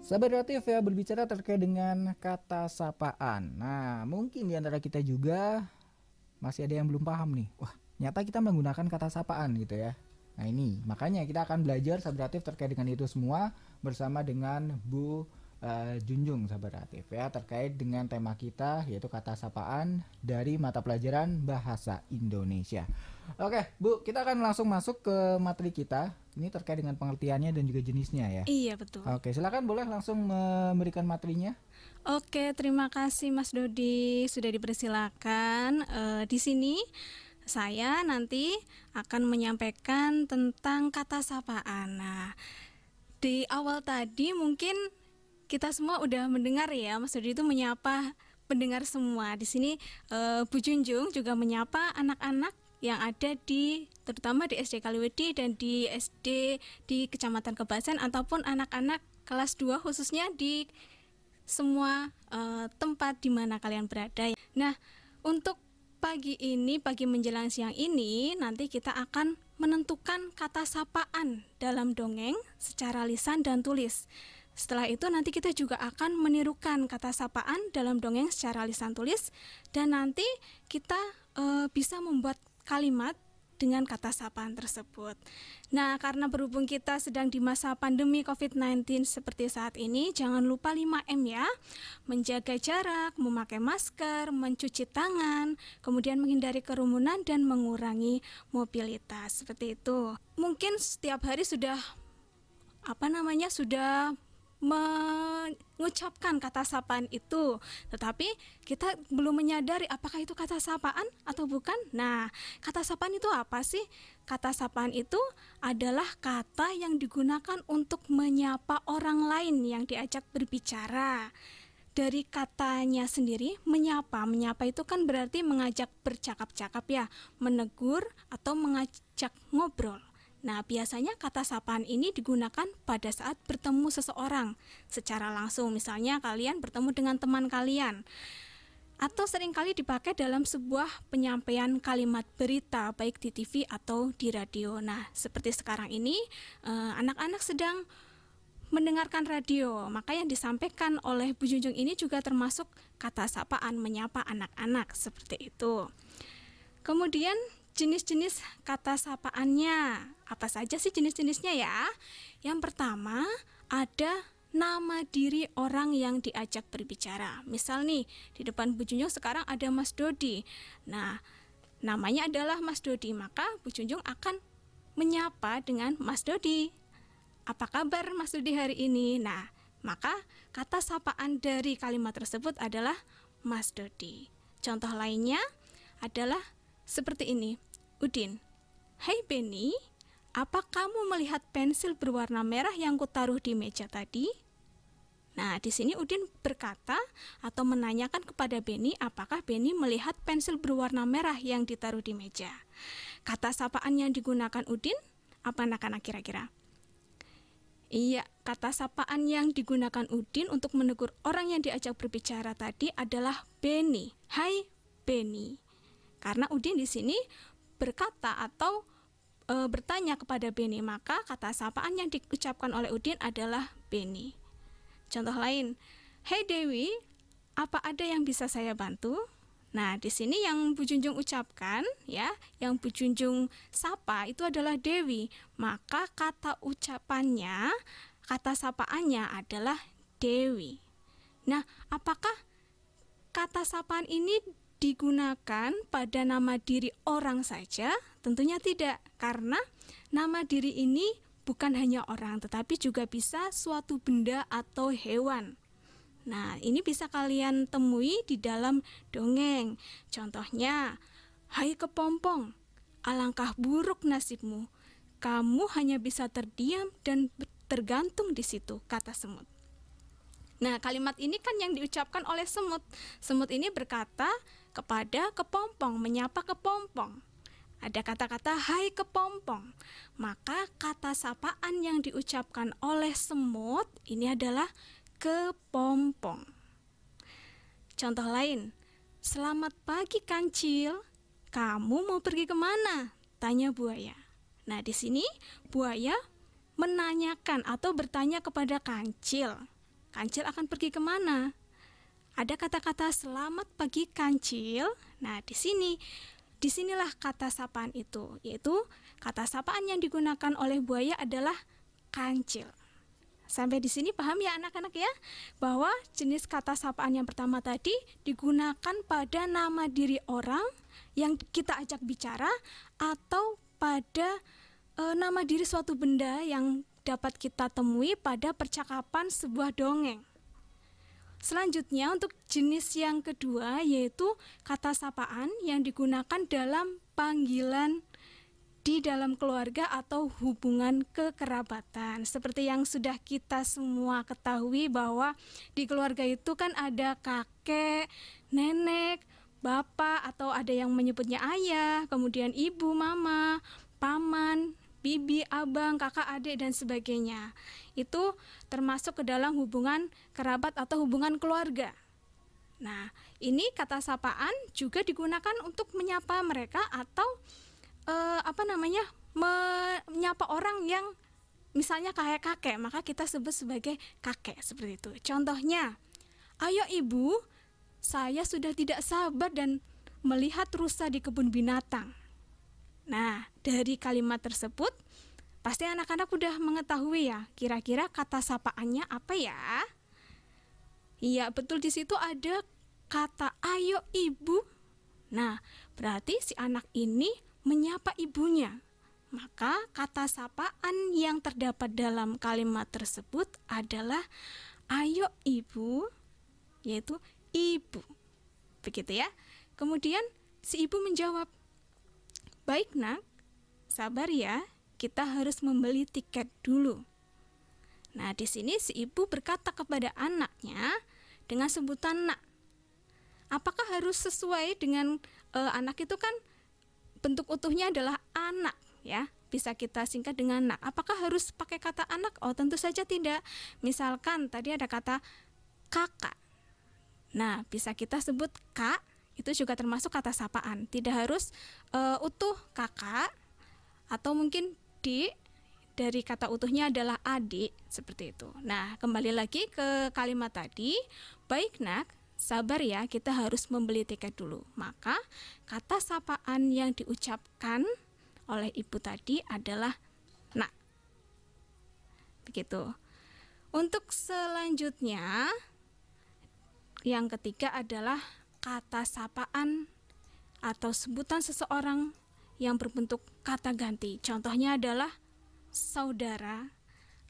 Sahabat kreatif ya, berbicara terkait dengan kata sapaan. Nah, mungkin di antara kita juga masih ada yang belum paham nih. Wah, nyata kita menggunakan kata sapaan gitu ya. Nah ini, makanya kita akan belajar sahabat kreatif terkait dengan itu semua bersama dengan Bu Junjung sahabat kreatif ya, terkait dengan tema kita yaitu kata sapaan dari mata pelajaran Bahasa Indonesia. Oke, Bu, kita akan langsung masuk ke materi kita. Ini terkait dengan pengertiannya dan juga jenisnya ya. Iya, betul. Oke, silakan boleh langsung memberikan materinya. Oke, terima kasih Mas Dodi sudah dipersilakan. Di sini saya nanti akan menyampaikan tentang kata sapaan. Nah, di awal tadi mungkin kita semua udah mendengar ya, Mas Dodi itu menyapa pendengar semua. Di sini Bu Junjung juga menyapa anak-anak yang ada terutama di SD Kaliwedi dan di SD di Kecamatan Kebasen ataupun anak-anak kelas 2 khususnya di semua tempat di mana kalian berada. Nah, untuk pagi menjelang siang ini nanti kita akan menentukan kata sapaan dalam dongeng secara lisan dan tulis. Setelah itu nanti kita juga akan menirukan kata sapaan dalam dongeng secara lisan tulis, dan nanti kita bisa membuat kalimat dengan kata sapaan tersebut. Nah, karena berhubung kita sedang di masa pandemi COVID-19 seperti saat ini, jangan lupa 5M ya. Menjaga jarak, memakai masker, mencuci tangan, kemudian menghindari kerumunan dan mengurangi mobilitas. Seperti itu. Mungkin setiap hari sudah mengucapkan kata sapaan itu, tetapi kita belum menyadari apakah itu kata sapaan atau bukan. Nah, kata sapaan itu apa sih? Kata sapaan itu adalah kata yang digunakan untuk menyapa orang lain yang diajak berbicara. Dari katanya sendiri, menyapa itu kan berarti mengajak bercakap-cakap ya, menegur atau mengajak ngobrol. Nah, biasanya kata sapaan ini digunakan pada saat bertemu seseorang secara langsung. Misalnya kalian bertemu dengan teman kalian, atau seringkali dipakai dalam sebuah penyampaian kalimat berita baik di TV atau di radio. Nah, seperti sekarang ini anak-anak sedang mendengarkan radio, maka yang disampaikan oleh Bu Junjung ini juga termasuk kata sapaan, menyapa anak-anak seperti itu. Kemudian jenis-jenis kata sapaannya, apa saja sih jenis-jenisnya ya? Yang pertama ada nama diri orang yang diajak berbicara. Misal nih, di depan Bu Junjung sekarang ada Mas Dodi. Nah, namanya adalah Mas Dodi, maka Bu Junjung akan menyapa dengan Mas Dodi. Apa kabar Mas Dodi hari ini? Nah, maka kata sapaan dari kalimat tersebut adalah Mas Dodi. Contoh lainnya adalah seperti ini. Udin, hai Benny, apa kamu melihat pensil berwarna merah yang kutaruh di meja tadi? Nah, di sini Udin berkata atau menanyakan kepada Benny apakah Benny melihat pensil berwarna merah yang ditaruh di meja. Kata sapaan yang digunakan Udin, apa anak-anak kira-kira? Iya, kata sapaan yang digunakan Udin untuk menegur orang yang diajak berbicara tadi adalah Benny. Hai Benny. Karena Udin di sini berkata atau bertanya kepada Benny, maka kata sapaan yang diucapkan oleh Udin adalah Benny. Contoh lain, hey Dewi, apa ada yang bisa saya bantu? Nah, di sini yang Bu Junjung ucapkan ya, yang Bu Junjung sapa itu adalah Dewi, maka kata ucapannya, kata sapaannya adalah Dewi. Nah, apakah kata sapaan ini digunakan pada nama diri orang saja? Tentunya tidak, karena nama diri ini bukan hanya orang, tetapi juga bisa suatu benda atau hewan. Nah, ini bisa kalian temui di dalam dongeng. Contohnya, hai kepompong, alangkah buruk nasibmu. Kamu hanya bisa terdiam dan tergantung di situ, kata semut. Nah, kalimat ini kan yang diucapkan oleh semut. Semut ini berkata kepada kepompong, menyapa kepompong. Ada kata-kata hai kepompong. Maka kata sapaan yang diucapkan oleh semut ini adalah kepompong. Contoh lain, selamat pagi kancil. Kamu mau pergi kemana? Tanya buaya. Nah, di sini buaya menanyakan atau bertanya kepada kancil. kancil akan pergi kemana? Ada kata-kata selamat pagi kancil. Nah, disinilah kata sapaan itu, yaitu kata sapaan yang digunakan oleh buaya adalah kancil. Sampai di sini paham ya anak-anak ya, bahwa jenis kata sapaan yang pertama tadi digunakan pada nama diri orang yang kita ajak bicara atau pada nama diri suatu benda yang dapat kita temui pada percakapan sebuah dongeng. Selanjutnya untuk jenis yang kedua yaitu kata sapaan yang digunakan dalam panggilan di dalam keluarga atau hubungan kekerabatan. Seperti yang sudah kita semua ketahui bahwa di keluarga itu kan ada kakek, nenek, bapak, atau ada yang menyebutnya ayah, kemudian ibu, mama, paman, bibi, abang, kakak, adik, dan sebagainya. Itu termasuk ke dalam hubungan kerabat atau hubungan keluarga. Nah, ini kata sapaan juga digunakan untuk menyapa mereka atau menyapa orang yang misalnya kayak kakek, maka kita sebut sebagai kakek, seperti itu. Contohnya, ayo ibu, saya sudah tidak sabar dan melihat rusa di kebun binatang. Nah, dari kalimat tersebut pasti anak-anak udah mengetahui ya, kira-kira kata sapaannya apa ya? Iya, betul, di situ ada kata ayo ibu. Nah, berarti si anak ini menyapa ibunya. Maka kata sapaan yang terdapat dalam kalimat tersebut adalah ayo ibu, yaitu ibu. Begitu ya. Kemudian si ibu menjawab, baik nak, sabar ya, kita harus membeli tiket dulu. Nah, di sini si ibu berkata kepada anaknya dengan sebutan nak. Apakah harus sesuai dengan anak itu kan bentuk utuhnya adalah anak ya, bisa kita singkat dengan nak. Apakah harus pakai kata anak? Oh, tentu saja tidak. Misalkan tadi ada kata kakak. Nah, bisa kita sebut kak, itu juga termasuk kata sapaan. Tidak harus utuh kakak atau mungkin dik, dari kata utuhnya adalah adik, seperti itu. Nah, kembali lagi ke kalimat tadi, baik nak, sabar ya, kita harus membeli tiket dulu. Maka kata sapaan yang diucapkan oleh ibu tadi adalah nak. Begitu. Untuk selanjutnya, yang ketiga adalah kata sapaan atau sebutan seseorang yang berbentuk kata ganti. Contohnya adalah saudara,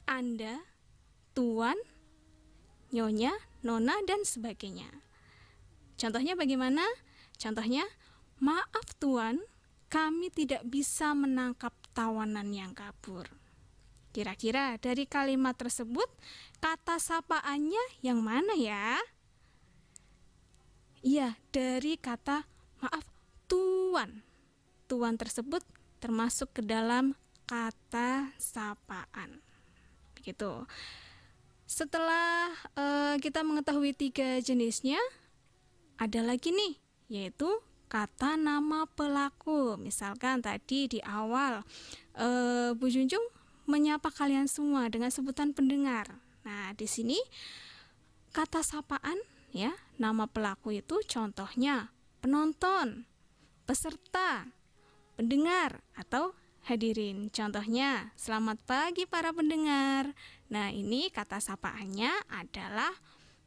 Anda, tuan, nyonya, nona, dan sebagainya. Contohnya bagaimana? Contohnya, maaf tuan, kami tidak bisa menangkap tawanan yang kabur. Kira-kira dari kalimat tersebut, kata sapaannya yang mana ya? Iya, dari kata maaf tuan. Tuan tersebut termasuk ke dalam kata sapaan. Begitu. Setelah kita mengetahui 3 jenisnya, ada lagi nih, yaitu kata nama pelaku. Misalkan tadi di awal Bu Junjung menyapa kalian semua dengan sebutan pendengar. Nah, di sini kata sapaan ya, nama pelaku itu contohnya penonton, peserta, pendengar, atau hadirin. Contohnya, selamat pagi para pendengar. Nah, ini kata sapaannya adalah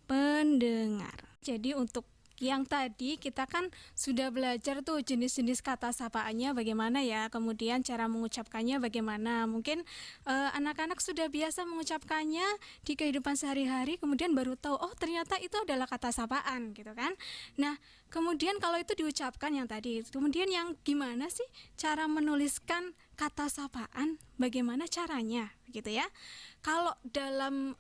pendengar. Jadi untuk yang tadi kita kan sudah belajar tuh jenis-jenis kata sapaannya bagaimana ya, kemudian cara mengucapkannya bagaimana. Mungkin anak-anak sudah biasa mengucapkannya di kehidupan sehari-hari, kemudian baru tahu oh ternyata itu adalah kata sapaan gitu kan. Nah, kemudian kalau itu diucapkan yang tadi, kemudian yang gimana sih cara menuliskan kata sapaan, bagaimana caranya gitu ya. Kalau dalam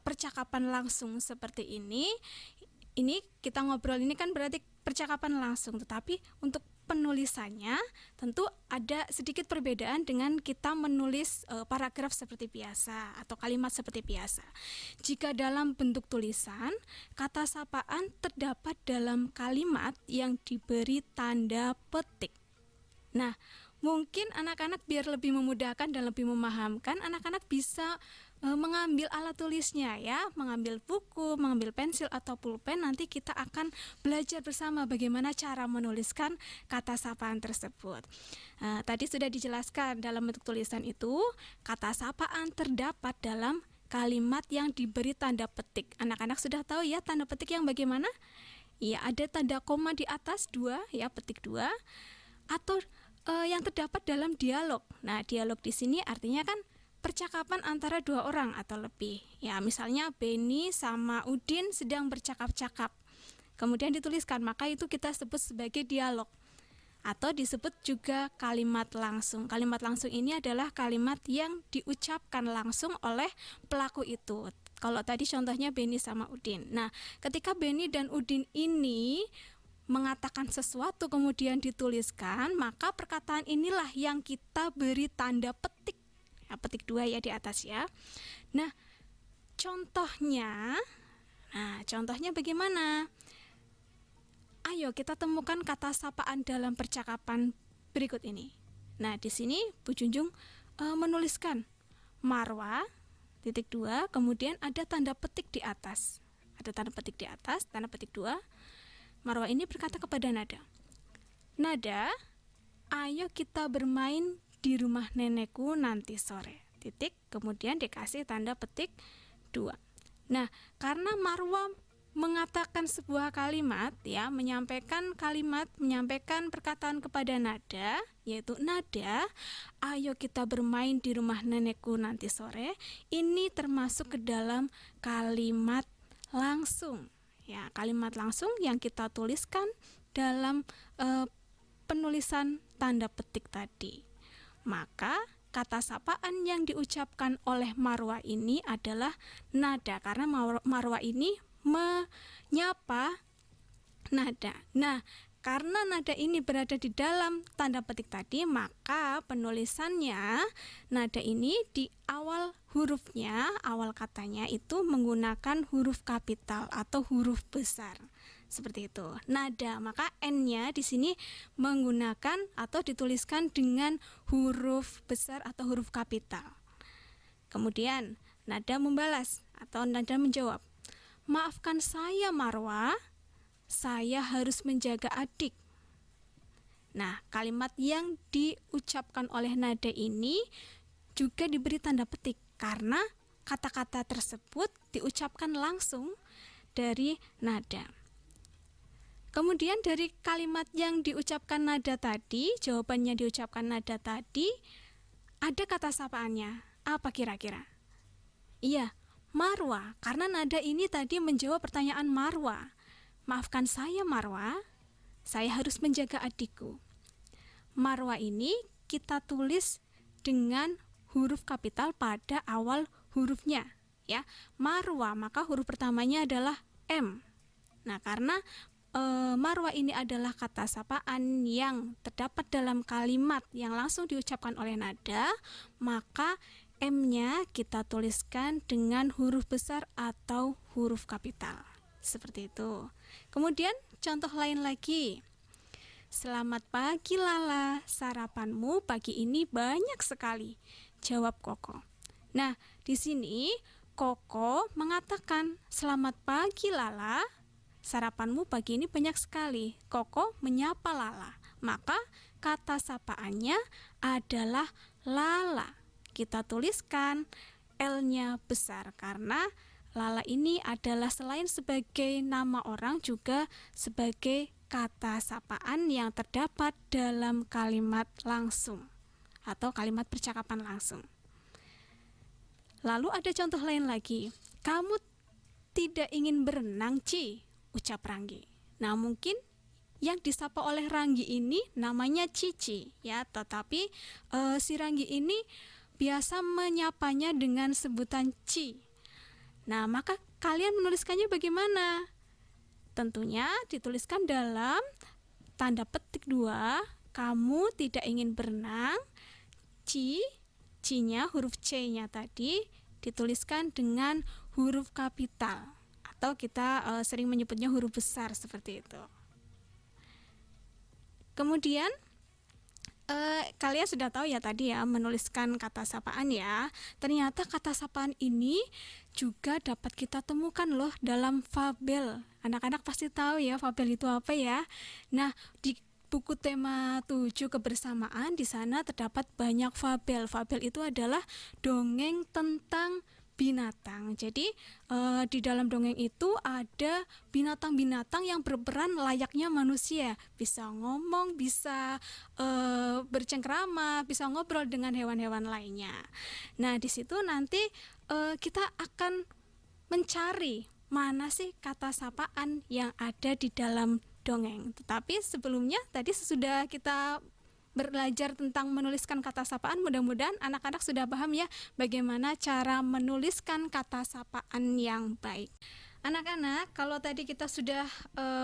percakapan langsung seperti ini kita ngobrol ini kan berarti percakapan langsung, tetapi untuk penulisannya tentu ada sedikit perbedaan dengan kita menulis paragraf seperti biasa atau kalimat seperti biasa. Jika dalam bentuk tulisan, kata sapaan terdapat dalam kalimat yang diberi tanda petik. Nah, mungkin anak-anak biar lebih memudahkan dan lebih memahamkan, anak-anak bisa mengambil alat tulisnya ya, mengambil buku, mengambil pensil atau pulpen, nanti kita akan belajar bersama bagaimana cara menuliskan kata sapaan tersebut. Tadi sudah dijelaskan dalam bentuk tulisan itu, kata sapaan terdapat dalam kalimat yang diberi tanda petik. Anak-anak sudah tahu ya tanda petik yang bagaimana? Ya, ada tanda koma di atas 2 ya, petik 2, atau yang terdapat dalam dialog. Nah, dialog di sini artinya kan percakapan antara 2 orang atau lebih. Ya, misalnya Beni sama Udin sedang bercakap-cakap. Kemudian dituliskan, maka itu kita sebut sebagai dialog. Atau disebut juga kalimat langsung. Kalimat langsung ini adalah kalimat yang diucapkan langsung oleh pelaku itu. Kalau tadi contohnya Beni sama Udin. Nah, ketika Beni dan Udin ini mengatakan sesuatu kemudian dituliskan, maka perkataan inilah yang kita beri tanda petik. Ya, petik 2 ya di atas ya. Nah, contohnya bagaimana? Ayo kita temukan kata sapaan dalam percakapan berikut ini. Nah, di sini Bu Junjung menuliskan Marwa, titik 2, kemudian ada tanda petik di atas. Ada tanda petik di atas, tanda petik 2. Marwa ini berkata kepada Nada, Nada, ayo kita bermain di rumah nenekku nanti sore. Titik, kemudian dikasih tanda petik 2. Nah, karena Marwa mengatakan sebuah kalimat ya, menyampaikan perkataan kepada Nada, yaitu Nada, ayo kita bermain di rumah nenekku nanti sore. Ini termasuk ke dalam kalimat langsung ya, kalimat langsung yang kita tuliskan dalam penulisan tanda petik tadi. Maka kata sapaan yang diucapkan oleh Marwa ini adalah Nada, karena Marwa ini menyapa Nada. Nah, karena nada ini berada di dalam tanda petik tadi, maka penulisannya nada ini di awal hurufnya, awal katanya itu menggunakan huruf kapital atau huruf besar. Seperti itu. Nada, maka N-nya di sini menggunakan atau dituliskan dengan huruf besar atau huruf kapital. Kemudian Nada membalas atau Nada menjawab, maafkan saya Marwa, saya harus menjaga adik. Nah, kalimat yang diucapkan oleh Nada ini juga diberi tanda petik karena kata-kata tersebut diucapkan langsung dari Nada. Kemudian dari kalimat yang diucapkan Nada tadi, jawabannya diucapkan Nada tadi, ada kata sapaannya. Apa kira-kira? Iya, Marwa, karena Nada ini tadi menjawab pertanyaan Marwa. Maafkan saya Marwa, saya harus menjaga adikku. Marwa ini kita tulis dengan huruf kapital pada awal hurufnya ya. Marwa, maka huruf pertamanya adalah M. Nah, karena Marwa ini adalah kata sapaan yang terdapat dalam kalimat yang langsung diucapkan oleh Nada, maka M-nya kita tuliskan dengan huruf besar atau huruf kapital. Seperti itu. Kemudian contoh lain lagi. Selamat pagi Lala, sarapanmu pagi ini banyak sekali, jawab Koko. Nah, di sini Koko mengatakan, selamat pagi Lala, sarapanmu pagi ini banyak sekali. Koko menyapa Lala, maka kata sapaannya adalah Lala. Kita tuliskan L-nya besar karena Lala ini adalah selain sebagai nama orang juga sebagai kata sapaan yang terdapat dalam kalimat langsung atau kalimat percakapan langsung. Lalu ada contoh lain lagi. Kamu tidak ingin berenang, Ci, ucap Ranggi. Nah, mungkin yang disapa oleh Ranggi ini namanya Cici ya, tetapi si Ranggi ini biasa menyapanya dengan sebutan Ci. Nah, maka kalian menuliskannya bagaimana? Tentunya dituliskan dalam tanda petik 2, kamu tidak ingin berenang. C-nya huruf C-nya tadi dituliskan dengan huruf kapital atau kita sering menyebutnya huruf besar seperti itu. Kemudian Kalian sudah tahu ya tadi ya menuliskan kata sapaan ya. Ternyata kata sapaan ini juga dapat kita temukan loh dalam fabel. Anak-anak pasti tahu ya fabel itu apa ya. Nah, di buku tema 7 kebersamaan di sana terdapat banyak fabel. Fabel itu adalah dongeng tentang binatang. Jadi di dalam dongeng itu ada binatang-binatang yang berperan layaknya manusia, bisa ngomong, bisa bercengkrama, bisa ngobrol dengan hewan-hewan lainnya. Nah, di situ nanti kita akan mencari mana sih kata sapaan yang ada di dalam dongeng. Tetapi sebelumnya tadi sesudah kita belajar tentang menuliskan kata sapaan, mudah-mudahan anak-anak sudah paham ya bagaimana cara menuliskan kata sapaan yang baik. Anak-anak, kalau tadi kita sudah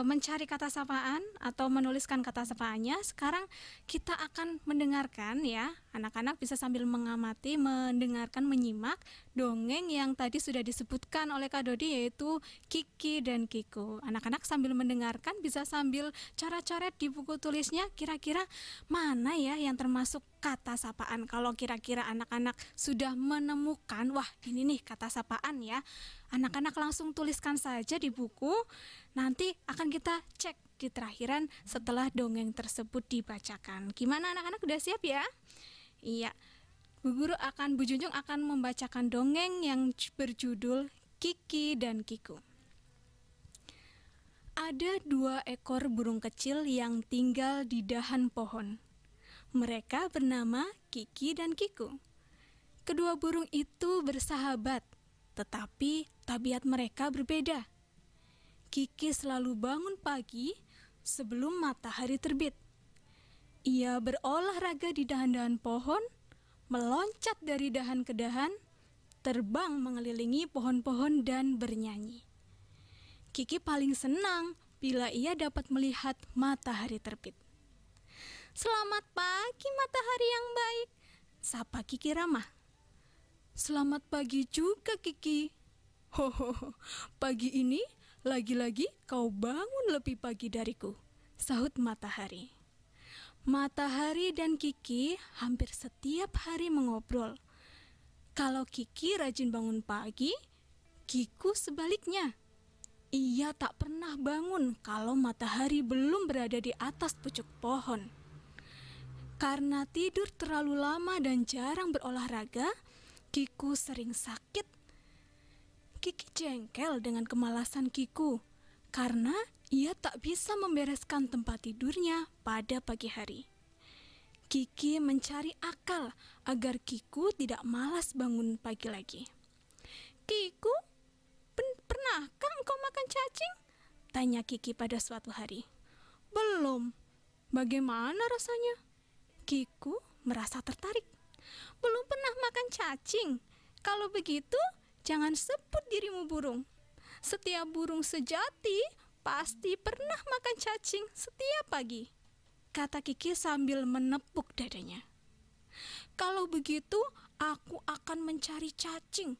mencari kata sapaan atau menuliskan kata sapaannya, sekarang kita akan mendengarkan ya. Anak-anak bisa sambil mengamati, mendengarkan, menyimak dongeng yang tadi sudah disebutkan oleh Kak Dodi, yaitu Kiki dan Kiku. Anak-anak sambil mendengarkan bisa sambil coret-coret di buku tulisnya kira-kira mana ya yang termasuk kata sapaan. Kalau kira-kira anak-anak sudah menemukan, wah ini nih kata sapaan ya, anak-anak langsung tuliskan saja di buku. Nanti akan kita cek di terakhiran setelah dongeng tersebut dibacakan. Gimana anak-anak, udah siap ya? Iya. Bu Junjung akan membacakan dongeng yang berjudul Kiki dan Kiku. Ada 2 ekor burung kecil yang tinggal di dahan pohon. Mereka bernama Kiki dan Kiku. Kedua burung itu bersahabat, tetapi tabiat mereka berbeda. Kiki selalu bangun pagi sebelum matahari terbit. Ia berolahraga di dahan-dahan pohon, meloncat dari dahan ke dahan, terbang mengelilingi pohon-pohon dan bernyanyi. Kiki paling senang bila ia dapat melihat matahari terbit. "Selamat pagi matahari yang baik," sapa Kiki ramah. "Selamat pagi juga Kiki." "Hohoho, pagi ini lagi-lagi kau bangun lebih pagi dariku," sahut matahari. Matahari dan Kiki hampir setiap hari mengobrol. Kalau Kiki rajin bangun pagi, Kiku sebaliknya. Ia tak pernah bangun kalau matahari belum berada di atas pucuk pohon. Karena tidur terlalu lama dan jarang berolahraga, Kiku sering sakit. Kiki jengkel dengan kemalasan Kiku karena ia tak bisa membereskan tempat tidurnya pada pagi hari. Kiki mencari akal agar Kiku tidak malas bangun pagi lagi. "Kiku, pernahkah engkau makan cacing?" tanya Kiki pada suatu hari. "Belum. Bagaimana rasanya?" Kiku merasa tertarik. "Belum pernah makan cacing? Kalau begitu, jangan sebut dirimu burung. Setiap burung sejati pasti pernah makan cacing setiap pagi," kata Kiki sambil menepuk dadanya. "Kalau begitu, aku akan mencari cacing,"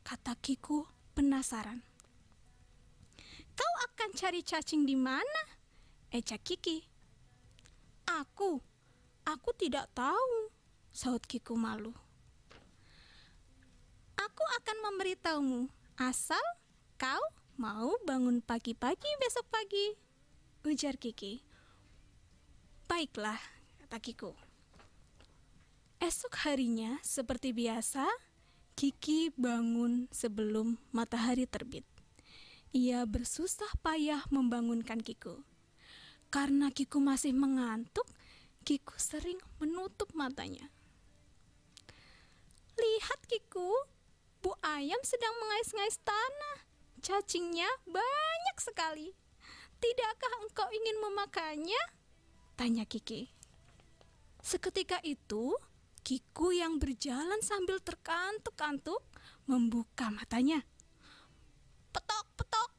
kata Kiku penasaran. "Kau akan cari cacing di mana?" ejak Kiki. Aku tidak tahu," sahut Kiku malu. "Aku akan memberitahumu, asal kau mau bangun pagi-pagi besok pagi," ujar Kiki. "Baiklah," kata Kiku. Esok harinya, seperti biasa, Kiki bangun sebelum matahari terbit. Ia bersusah payah membangunkan Kiku. Karena Kiku masih mengantuk, Kiku sering menutup matanya. "Lihat Kiku, Bu Ayam sedang mengais-ngais tanah. Cacingnya banyak sekali. Tidakkah engkau ingin memakannya?" tanya Kiki. Seketika itu, Kiku yang berjalan sambil terkantuk-kantuk membuka matanya. "Petok, petok.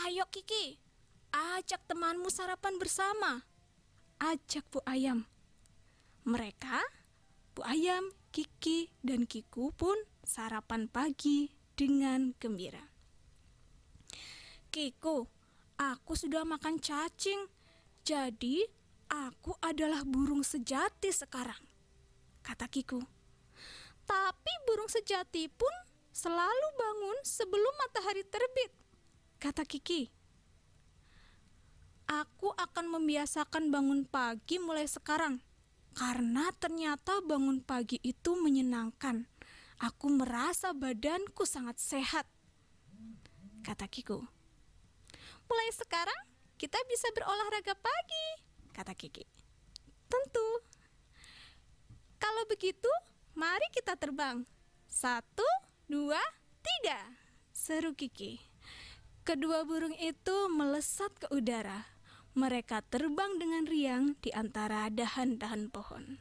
Ayo Kiki, ajak temanmu sarapan bersama," ajak Bu Ayam. Mereka, Bu Ayam, Kiki, dan Kiku pun sarapan pagi dengan gembira. "Kiku, aku sudah makan cacing, jadi Aku adalah burung sejati sekarang, kata Kiku. Tapi burung sejati pun selalu bangun sebelum matahari terbit, kata Kiki. Aku akan membiasakan bangun pagi mulai sekarang, karena ternyata bangun pagi itu menyenangkan. Aku merasa badanku sangat sehat, kata Kiku. Mulai sekarang kita bisa berolahraga pagi, kata Kiki. Tentu. Kalau begitu, mari kita terbang. 1, 2, 3, seru Kiki. Kedua burung itu melesat ke udara. Mereka terbang dengan riang di antara dahan-dahan pohon.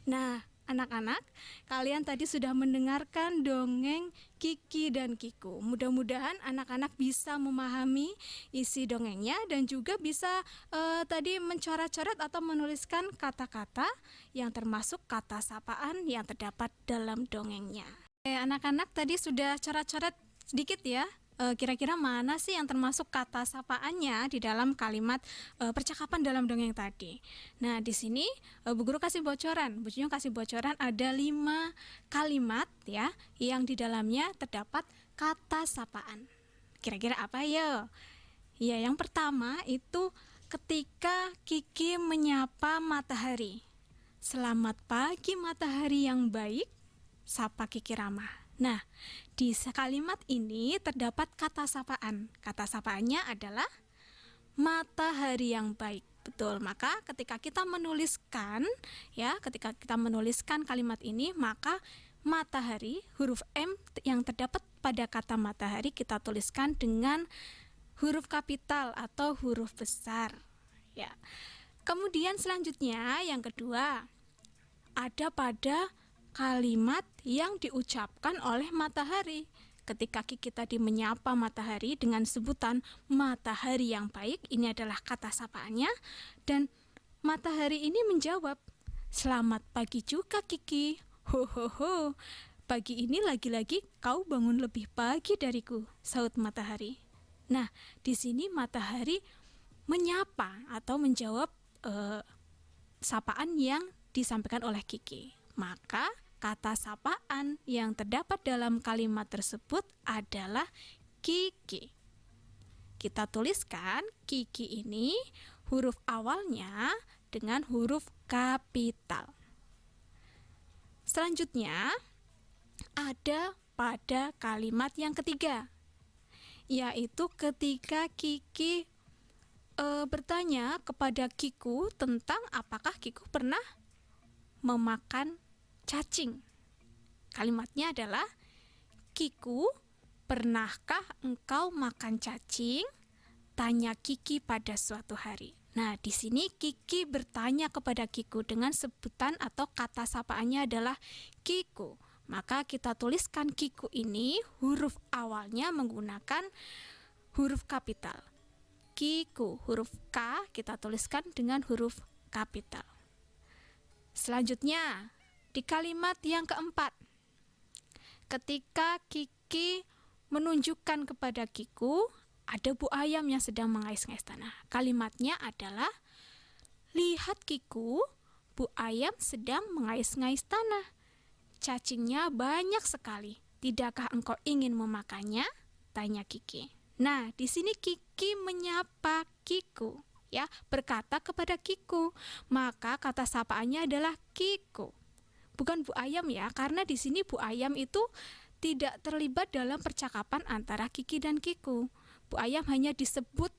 Nah, anak-anak, kalian tadi sudah mendengarkan dongeng Kiki dan Kiku. Mudah-mudahan anak-anak bisa memahami isi dongengnya dan juga bisa tadi mencoret-coret atau menuliskan kata-kata yang termasuk kata sapaan yang terdapat dalam dongengnya. Anak-anak tadi sudah coret-coret sedikit ya. Kira-kira mana sih yang termasuk kata sapaannya di dalam kalimat percakapan dalam dongeng tadi. Nah, di sini Bu Guru kasih bocoran. Bu Junyo kasih bocoran ada 5 kalimat ya yang di dalamnya terdapat kata sapaan. Kira-kira apa ya? Ya, yang pertama itu ketika Kiki menyapa matahari. Selamat pagi matahari yang baik, sapa Kiki ramah. Nah, di kalimat ini terdapat kata sapaan. Kata sapaannya adalah matahari yang baik. Betul, maka ketika kita menuliskan kalimat ini, maka matahari, huruf M yang terdapat pada kata matahari kita tuliskan dengan huruf kapital atau huruf besar. Ya. Kemudian selanjutnya yang kedua, ada pada kalimat yang diucapkan oleh matahari. Ketika Kiki tadi menyapa matahari dengan sebutan matahari yang baik, ini adalah kata sapaannya, dan matahari ini menjawab, selamat pagi juga Kiki. Ho ho ho. Pagi ini lagi-lagi kau bangun lebih pagi dariku, saut matahari. Nah, di sini matahari menyapa atau menjawab sapaan yang disampaikan oleh Kiki. Maka kata sapaan yang terdapat dalam kalimat tersebut adalah Kiki. Kita tuliskan Kiki ini huruf awalnya dengan huruf kapital. Selanjutnya ada pada kalimat yang ketiga, yaitu ketika Kiki bertanya kepada Kiku tentang apakah Kiku pernah memakan cacing. Kalimatnya adalah, Kiku, pernahkah engkau makan cacing? Tanya Kiki pada suatu hari. Nah, di sini Kiki bertanya kepada Kiku dengan sebutan atau kata sapaannya adalah Kiku. Maka kita tuliskan Kiku ini huruf awalnya menggunakan huruf kapital. Kiku, huruf K kita tuliskan dengan huruf kapital. Selanjutnya, di kalimat yang keempat, ketika Kiki menunjukkan kepada Kiku, ada bu ayam yang sedang mengais-ngais tanah. Kalimatnya adalah, lihat Kiku, bu ayam sedang mengais-ngais tanah. Cacingnya banyak sekali. Tidakkah engkau ingin memakannya? Tanya Kiki. Nah, di sini Kiki menyapa Kiku, ya, berkata kepada Kiku. Maka kata sapaannya adalah Kiku. Bukan bu ayam ya, karena di sini bu ayam itu tidak terlibat dalam percakapan antara Kiki dan Kiku. Bu ayam hanya disebut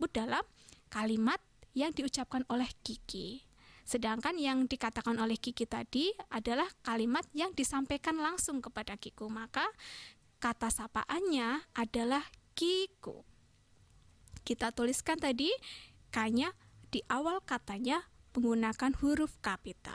dalam kalimat yang diucapkan oleh Kiki. Sedangkan yang dikatakan oleh Kiki tadi adalah kalimat yang disampaikan langsung kepada Kiku. Maka kata sapaannya adalah Kiku. Kita tuliskan tadi K-nya di awal katanya menggunakan huruf kapital.